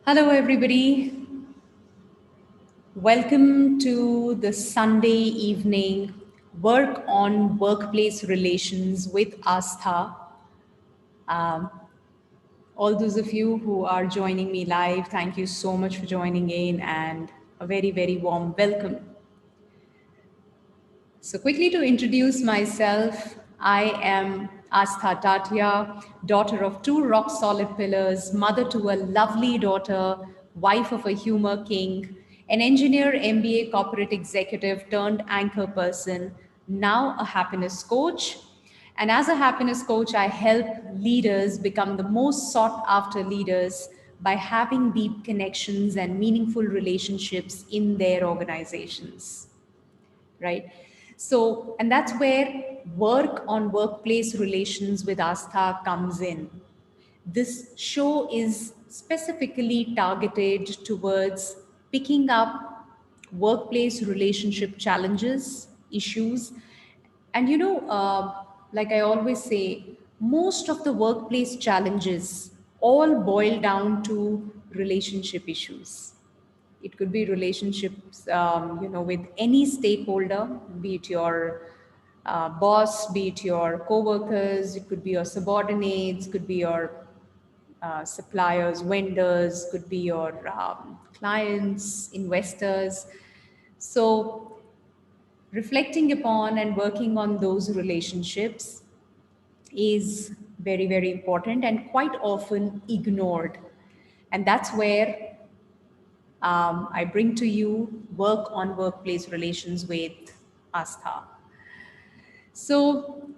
Hello, everybody. Welcome to the Sunday evening work on workplace relations with Aastha. Um, all those of you who are joining me live, thank you so much for joining in and a very, very warm welcome. So, quickly to introduce myself, I am Aastha Tatia, daughter of two rock solid pillars, mother to a lovely daughter, wife of a humor king, an engineer, MBA corporate executive turned anchor person, now a happiness coach. And as a happiness coach, I help leaders become the most sought after leaders by having deep connections and meaningful relationships in their organizations, right? So, and that's where work on workplace relations with Aastha comes in. This show is specifically targeted towards picking up workplace relationship challenges, issues, and like I always say, most of the workplace challenges all boil down to relationship issues. It could be relationships, with any stakeholder, be it your boss, be it your coworkers, it could be your subordinates, could be your suppliers, vendors, could be your clients, investors. So, reflecting upon and working on those relationships is very, very important and quite often ignored. And that's where I bring to you work on workplace relations with Aastha. So,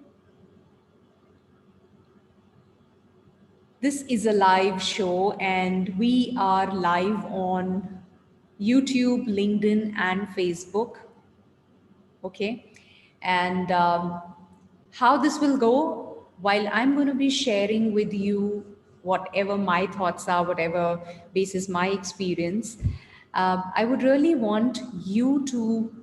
this is a live show, and we are live on YouTube, LinkedIn, and Facebook. Okay. And how this will go, while I'm going to be sharing with you whatever my thoughts are, whatever basis my experience, I would really want you to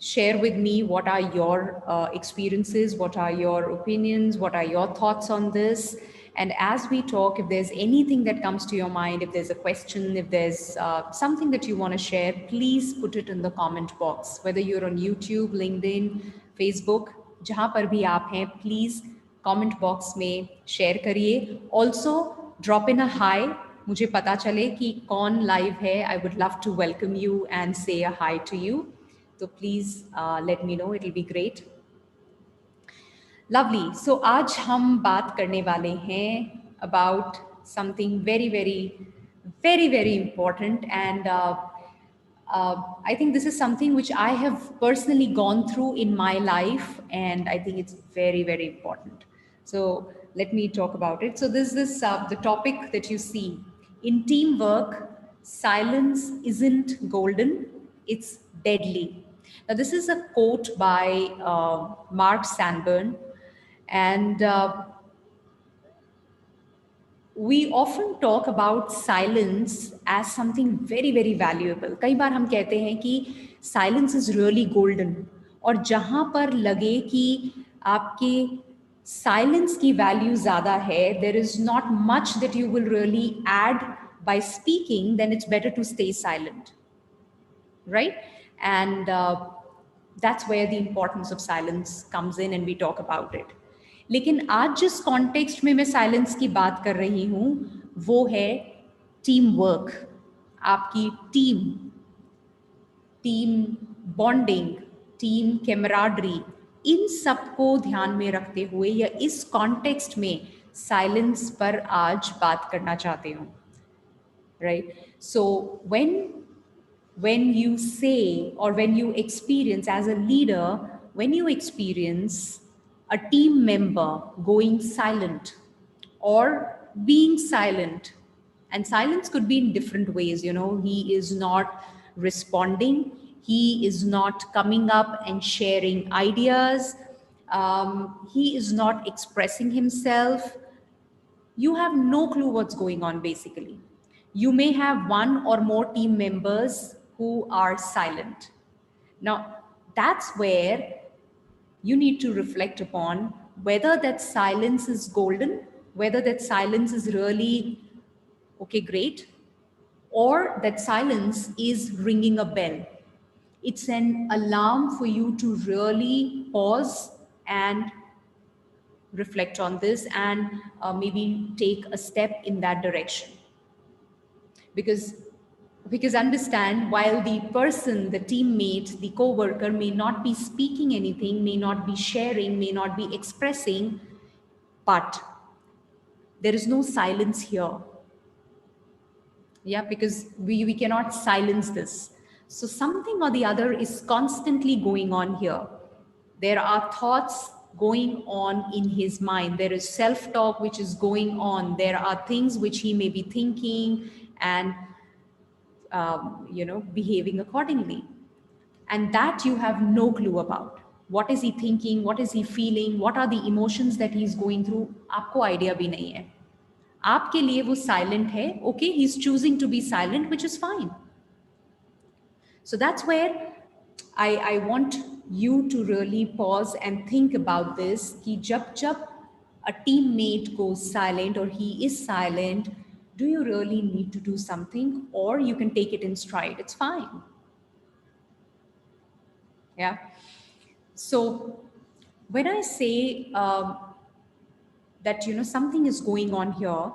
share with me what are your experiences, what are your opinions, what are your thoughts on this. And as we talk, if there's anything that comes to your mind, if there's a question, if there's something that you want to share, please put it in the comment box, whether you're on YouTube, LinkedIn, Facebook, जहाँ पर भी आप हैं, please comment box में share करिए. Also drop in a hi, मुझे पता चले कि कौन live है. I would love to welcome you and say a hi to you. So please let me know, it'll be great. Lovely. So आज हम बात करने वाले हैं about something very, very, very, very important. And I think this is something which I have personally gone through in my life, and I think it's very, very important. So let me talk about it. So this is the topic that you see. In teamwork, silence isn't golden, it's deadly. Now, this is a quote by Mark Sanborn, and we often talk about silence as something very, very valuable. कई बार हम कहते हैं कि silence is really golden, और जहाँ पर लगे कि आपके silence की value ज़्यादा है, there is not much that you will really add by speaking, then it's better to stay silent, right? And that's where the importance of silence comes in, and we talk about it. लेकिन आज जिस context में मैं silence की बात कर रही हूँ वो है टीम वर्क, आपकी team, team bonding, team camaraderie, इन सबको ध्यान में रखते हुए या इस कॉन्टेक्स्ट में साइलेंस पर आज बात करना चाहते हूँ, right? So when you say, or when you experience as a leader, when you experience a team member going silent or being silent, and silence could be in different ways, he is not responding, he is not coming up and sharing ideas, he is not expressing himself, you have no clue what's going on basically. You may have one or more team members who are silent. Now, that's where you need to reflect upon whether that silence is golden, whether that silence is really okay, great, or that silence is ringing a bell. It's an alarm for you to really pause and reflect on this and maybe take a step in that direction. Because understand, while the person, the teammate, the co-worker may not be speaking anything, may not be sharing, may not be expressing, but there is no silence here. Yeah, because we cannot silence this. So something or the other is constantly going on here. There are thoughts going on in his mind. There is self-talk which is going on. There are things which he may be thinking and behaving accordingly. And that you have no clue about. What is he thinking? What is he feeling? What are the emotions that he's going through? आपको idea भी नहीं है. आपके लिए वो silent है. Okay, he's choosing to be silent, which is fine. So that's where I want you to really pause and think about this. कि जब a teammate goes silent or he is silent, do you really need to do something, or you can take it in stride? It's fine. Yeah. So when I say that something is going on here,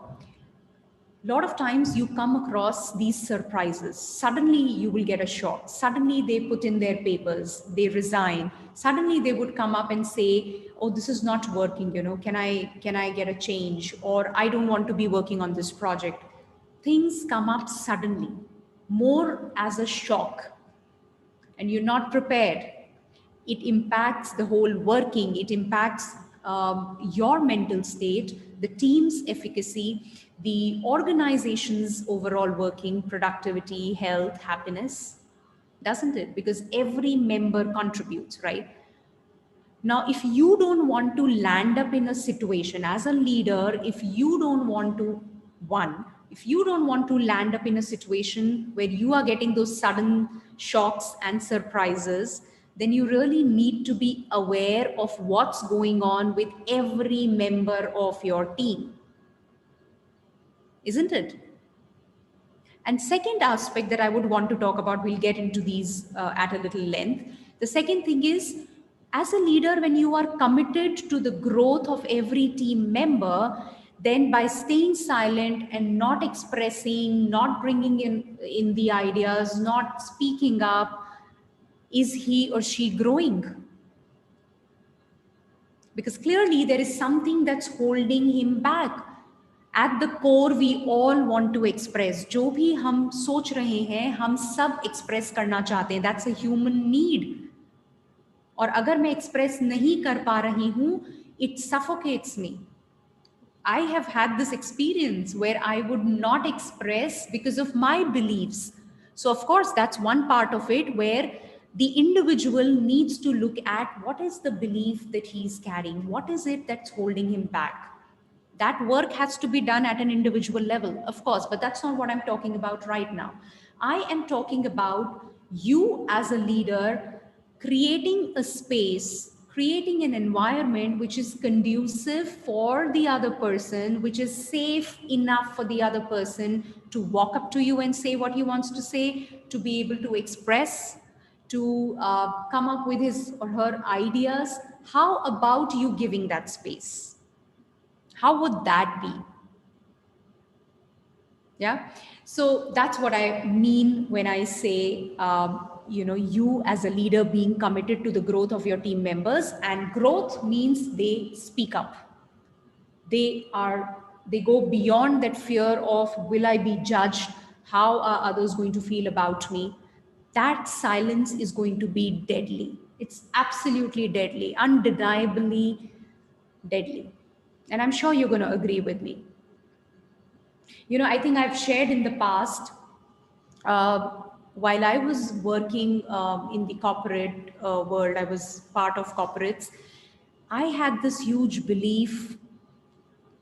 a lot of times you come across these surprises. Suddenly you will get a shock. Suddenly they put in their papers, they resign. Suddenly they would come up and say, oh, this is not working, can I get a change, or I don't want to be working on this project. Things come up suddenly, more as a shock, and you're not prepared. It impacts the whole working, it impacts your mental state, the team's efficacy, the organization's overall working, productivity, health, happiness, doesn't it? Because every member contributes, right? Now, if you don't want to land up in a situation as a leader, if you don't want to, if you don't want to land up in a situation where you are getting those sudden shocks and surprises, then you really need to be aware of what's going on with every member of your team. Isn't it? And second aspect that I would want to talk about, we'll get into these at a little length. The second thing is, as a leader, when you are committed to the growth of every team member, then by staying silent and not expressing, not bringing in the ideas, not speaking up, is he or she growing? Because clearly there is something that's holding him back. At the core, we all want to express. जो भी हम सोच रहे हैं, हम सब express करना चाहते हैं. That's a human need. और अगर मैं express नहीं कर पा रही हूँ, it suffocates me. I have had this experience where I would not express because of my beliefs. So of course, that's one part of it where the individual needs to look at what is the belief that he's carrying, what is it that's holding him back. That work has to be done at an individual level, of course, but that's not what I'm talking about right now. I am talking about you as a leader creating a space, creating an environment which is conducive for the other person, which is safe enough for the other person to walk up to you and say what he wants to say, to be able to express, to come up with his or her ideas. How about you giving that space? How would that be? Yeah. So that's what I mean when I say, you as a leader being committed to the growth of your team members, and growth means they speak up. They go beyond that fear of, will I be judged? How are others going to feel about me? That silence is going to be deadly. It's absolutely deadly, undeniably deadly. And I'm sure you're going to agree with me. I think I've shared in the past, uh, while I was working in the corporate world, I was part of corporates. I had this huge belief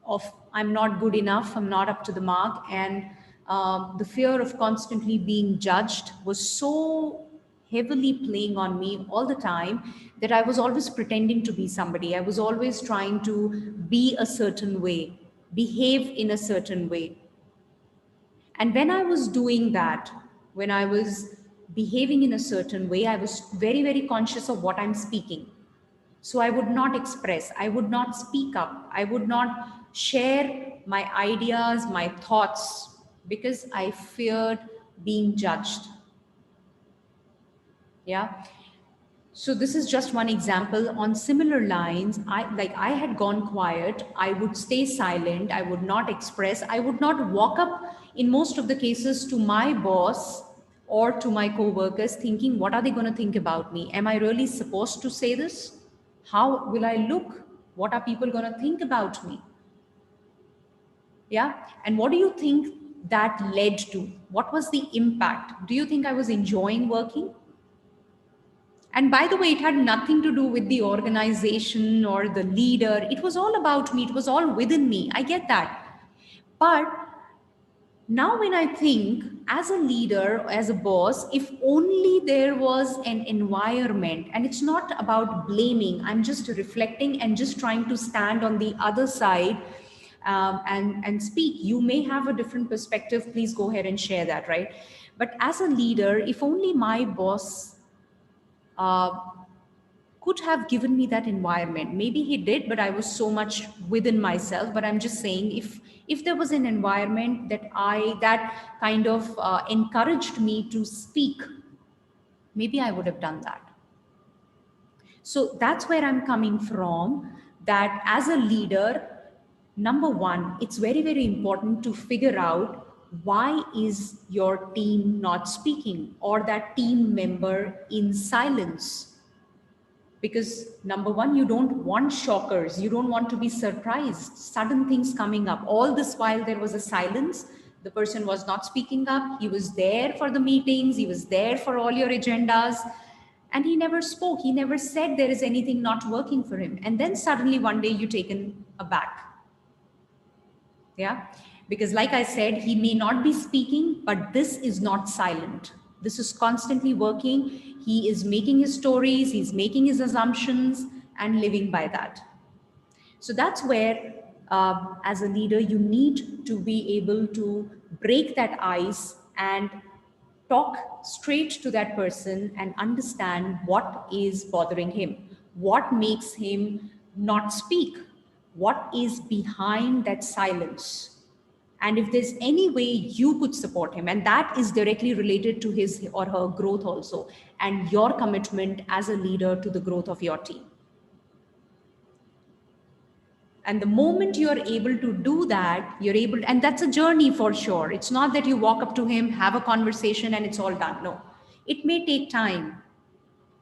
of I'm not good enough, I'm not up to the mark. And the fear of constantly being judged was so heavily playing on me all the time that I was always pretending to be somebody. I was always trying to be a certain way, behave in a certain way. And when I was doing that, when I was behaving in a certain way, I was very, very conscious of what I'm speaking. So I would not express, I would not speak up, I would not share my ideas, my thoughts, because I feared being judged. Yeah. So this is just one example. On similar lines, I had gone quiet. I would stay silent. I would not express. I would not walk up in most of the cases to my boss or to my co-workers thinking, what are they going to think about me? Am I really supposed to say this? How will I look? What are people going to think about me? Yeah. And what do you think that led to? What was the impact? Do you think I was enjoying working? And by the way, it had nothing to do with the organization or the leader. It was all about me. It was all within me. I get that. But now, when I think as a leader, as a boss, if only there was an environment, and it's not about blaming, I'm just reflecting and just trying to stand on the other side and speak. You may have a different perspective. Please go ahead and share that, right? But as a leader, if only my boss uh, could have given me that environment. Maybe he did, but I was so much within myself. But I'm just saying, if there was an environment that kind of encouraged me to speak, maybe I would have done that. So that's where I'm coming from, that as a leader, number one, it's very, very important to figure out why is your team not speaking, or that team member in silence. Because number one, you don't want shockers, you don't want to be surprised, sudden things coming up. All this while there was a silence, the person was not speaking up, he was there for the meetings, he was there for all your agendas, and he never spoke, he never said there is anything not working for him. And then suddenly one day you're taken aback. Yeah. Because like I said, he may not be speaking, but this is not silent. This is constantly working. He is making his stories, he's making his assumptions and living by that. So that's where, as a leader, you need to be able to break that ice and talk straight to that person and understand what is bothering him, what makes him not speak, what is behind that silence, and if there's any way you could support him, and that is directly related to his or her growth also, and your commitment as a leader to the growth of your team. And the moment you're able to do that, you're able, and that's a journey for sure. It's not that you walk up to him, have a conversation, and it's all done. No, it may take time.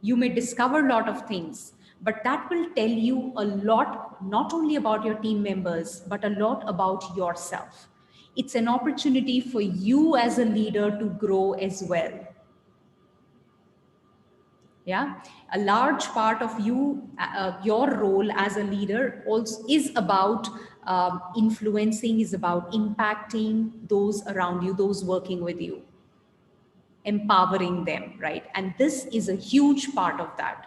You may discover a lot of things, but that will tell you a lot, not only about your team members, but a lot about yourself. It's an opportunity for you as a leader to grow as well. Yeah, a large part of your role as a leader also is about influencing, is about impacting those around you, those working with you, empowering them, right? And this is a huge part of that,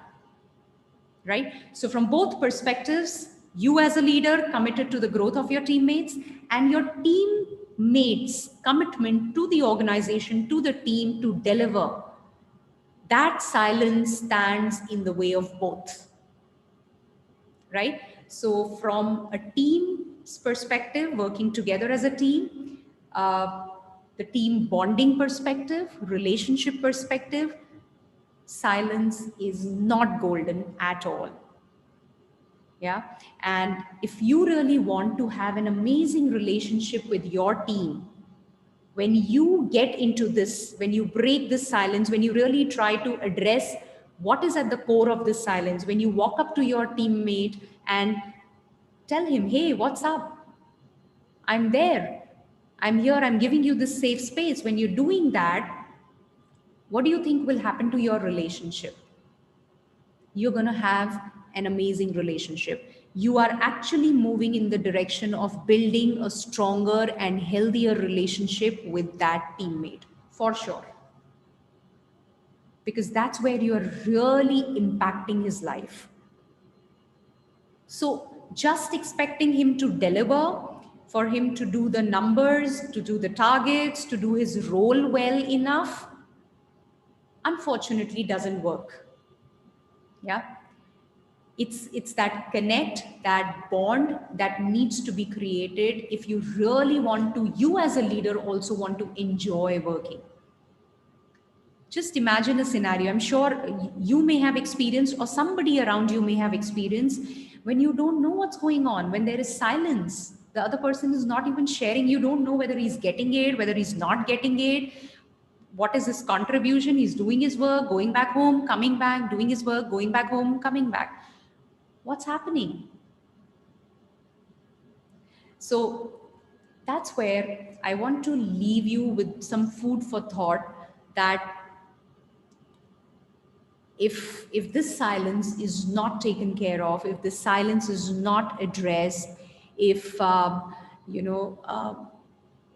right? So from both perspectives, you as a leader committed to the growth of your teammates, and your teammates commitment to the organization, to the team, to deliver. That silence stands in the way of both, right? So from a team's perspective, working together as a team, the team bonding perspective, relationship perspective, silence is not golden at all. Yeah. And if you really want to have an amazing relationship with your team, when you get into this, when you break this silence, when you really try to address what is at the core of this silence, when you walk up to your teammate and tell him, hey, what's up? I'm there. I'm here. I'm giving you this safe space. When you're doing that, what do you think will happen to your relationship? You're going to have an amazing relationship. You are actually moving in the direction of building a stronger and healthier relationship with that teammate, for sure. Because that's where you're really impacting his life. So just expecting him to deliver for him to do the numbers, to do the targets, to do his role well enough, unfortunately doesn't work. Yeah. It's that connect, that bond that needs to be created if you really want to, you as a leader also want to enjoy working. Just imagine a scenario. I'm sure you may have experienced, or somebody around you may have experienced, when you don't know what's going on, when there is silence, the other person is not even sharing, you don't know whether he's getting it, whether he's not getting it, what is his contribution, he's doing his work, going back home, coming back, doing his work, going back home, coming back. What's happening? So that's where I want to leave you with some food for thought, that if this silence is not taken care of, if this silence is not addressed, if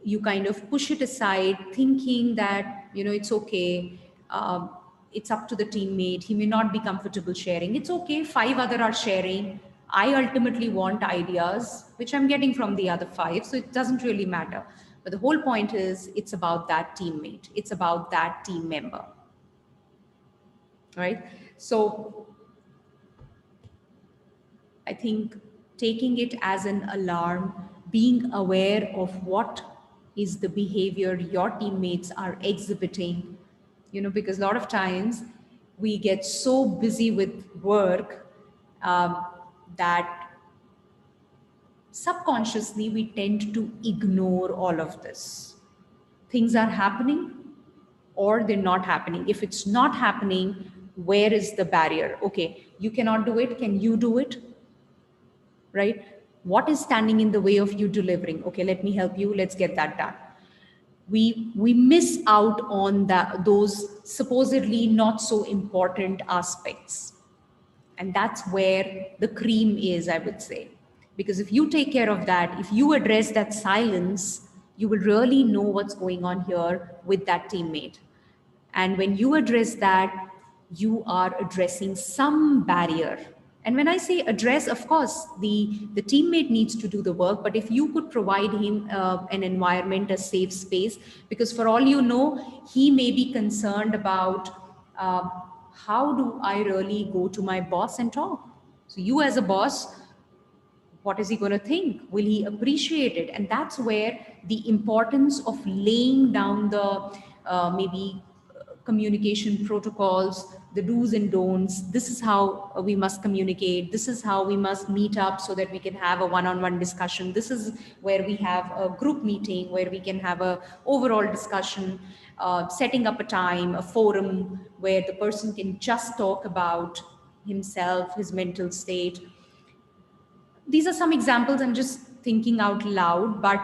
you kind of push it aside thinking that it's okay, it's up to the teammate, he may not be comfortable sharing, it's okay, five other are sharing, I ultimately want ideas which I'm getting from the other five, so it doesn't really matter. But the whole point is, it's about that teammate, it's about that team member, right? So I think taking it as an alarm, being aware of what is the behavior your teammates are exhibiting, because a lot of times we get so busy with work, um, that subconsciously we tend to ignore all of this. Things are happening or they're not happening. If it's not happening, where is the barrier? Okay, you cannot do it. Can you do it? Right? What is standing in the way of you delivering? Okay, let me help you. Let's get that done. We miss out on those supposedly not so important aspects. And that's where the cream is, I would say. Because if you take care of that, if you address that silence, you will really know what's going on here with that teammate. And when you address that, you are addressing some barrier. And when I say address, of course, the teammate needs to do the work, but if you could provide him an environment, a safe space, because for all you know, he may be concerned about uh, how do I really go to my boss and talk? So you as a boss, what is he going to think? Will he appreciate it? And that's where the importance of laying down the maybe communication protocols, the do's and don'ts. This is how we must communicate. This is how we must meet up so that we can have a one-on-one discussion. This is where we have a group meeting where we can have a overall discussion, setting up a time, a forum where the person can just talk about himself, his mental state. These are some examples, I'm just thinking out loud, but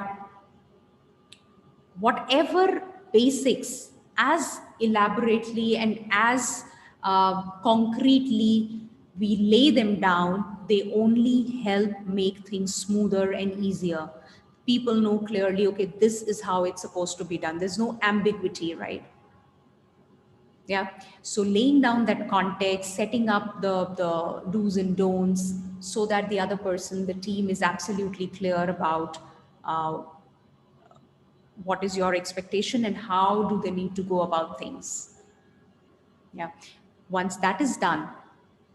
whatever basics, as elaborately and as concretely we lay them down, they only help make things smoother and easier. People know clearly, okay, this is how it's supposed to be done. There's no ambiguity, right? Yeah. So laying down that context, setting up the do's and don'ts so that the other person, the team is absolutely clear about uh, what is your expectation and how do they need to go about things. Yeah. Once that is done,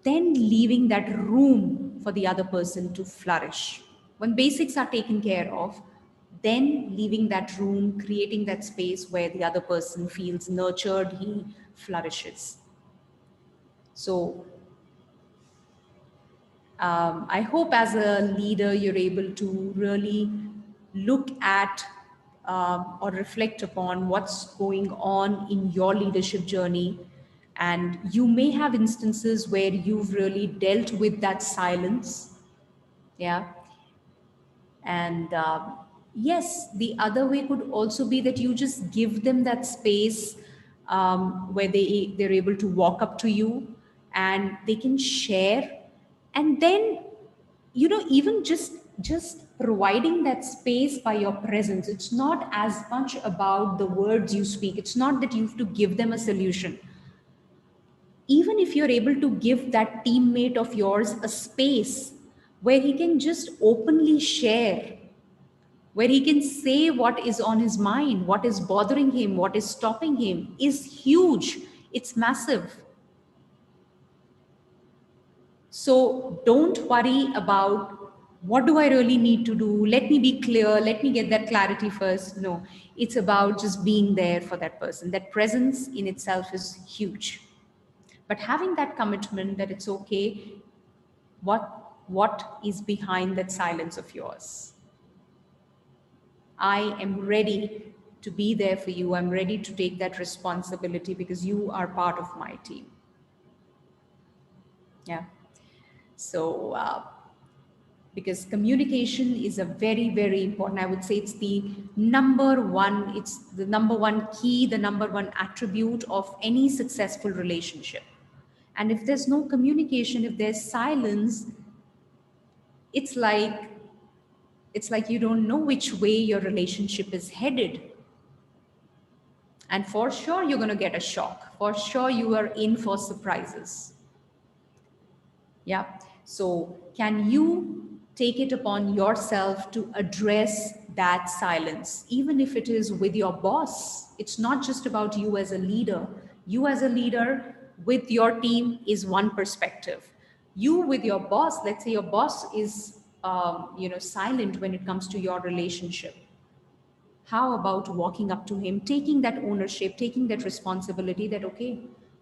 then leaving that room for the other person to flourish. When basics are taken care of, then leaving that room, creating that space where the other person feels nurtured, he flourishes. So I hope as a leader, you're able to really look at or reflect upon what's going on in your leadership journey. And you may have instances where you've really dealt with that silence. Yeah. And yes, the other way could also be that you just give them that space where they're able to walk up to you and they can share. And then, even just providing that space by your presence. It's not as much about the words you speak. It's not that you have to give them a solution. Even if you're able to give that teammate of yours a space where he can just openly share, where he can say what is on his mind, what is bothering him, what is stopping him, is huge. It's massive. So don't worry about what do I really need to do? Let me be clear. Let me get that clarity first. No, it's about just being there for that person. That presence in itself is huge. But having that commitment that it's okay, what is behind that silence of yours? I am ready to be there for you. I'm ready to take that responsibility because you are part of my team. Yeah. So, because communication is a very, very important, I would say it's the number one key, the number one attribute of any successful relationship. And if there's no communication, if there's silence, it's like you don't know which way your relationship is headed. And for sure, you're going to get a shock. For sure, you are in for surprises. Yeah. So, can you take it upon yourself to address that silence, even if it is with your boss? It's not just about you as a leader. You as a leader with your team is one perspective. You with your boss, let's say your boss is, silent when it comes to your relationship. How about walking up to him, taking that ownership, taking that responsibility that, okay,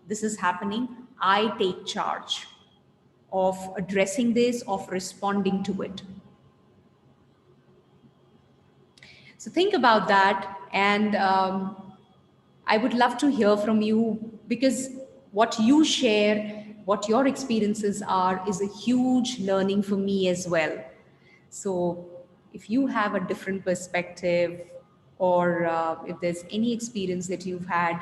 this is happening. I take charge of addressing this, of responding to it. So think about that. And I would love to hear from you because what you share, what your experiences are, is a huge learning for me as well. So if you have a different perspective, or if there's any experience that you've had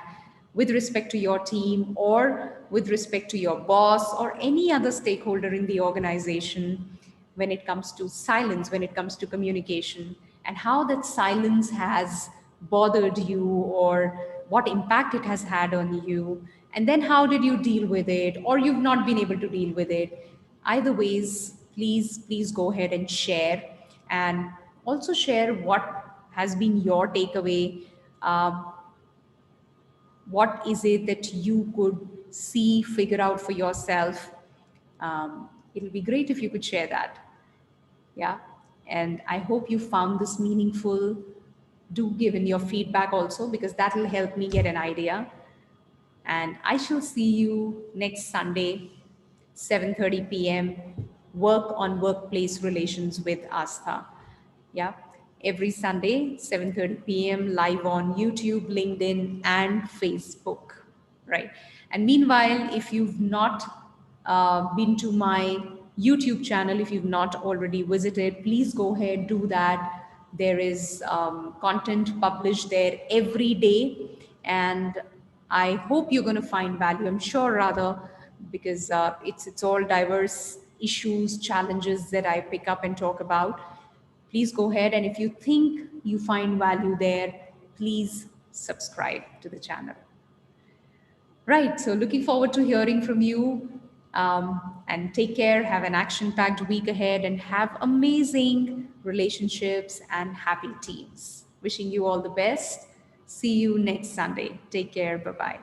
with respect to your team or with respect to your boss or any other stakeholder in the organization, when it comes to silence, when it comes to communication, and how that silence has bothered you or what impact it has had on you, and then how did you deal with it, or you've not been able to deal with it. Either ways, please go ahead and share, and also share what has been your takeaway. What is it that you could see, figure out for yourself? It'll be great if you could share that. Yeah. And I hope you found this meaningful. Do give in your feedback also, because that will help me get an idea. And I shall see you next Sunday, 7:30 p.m. Work on workplace relations with Aastha. Yeah. Every Sunday, 7:30 p.m. live on YouTube, LinkedIn, and Facebook. Right. And meanwhile, if you've not been to my YouTube channel, if you've not already visited, please go ahead, do that. There is content published there every day. And I hope you're going to find value. I'm sure, rather, because it's all diverse issues, challenges that I pick up and talk about. Please go ahead, and if you think you find value there, please subscribe to the channel. Right. So looking forward to hearing from you. And take care. Have an action-packed week ahead and have amazing relationships and happy teams. Wishing you all the best. See you next Sunday. Take care. Bye-bye.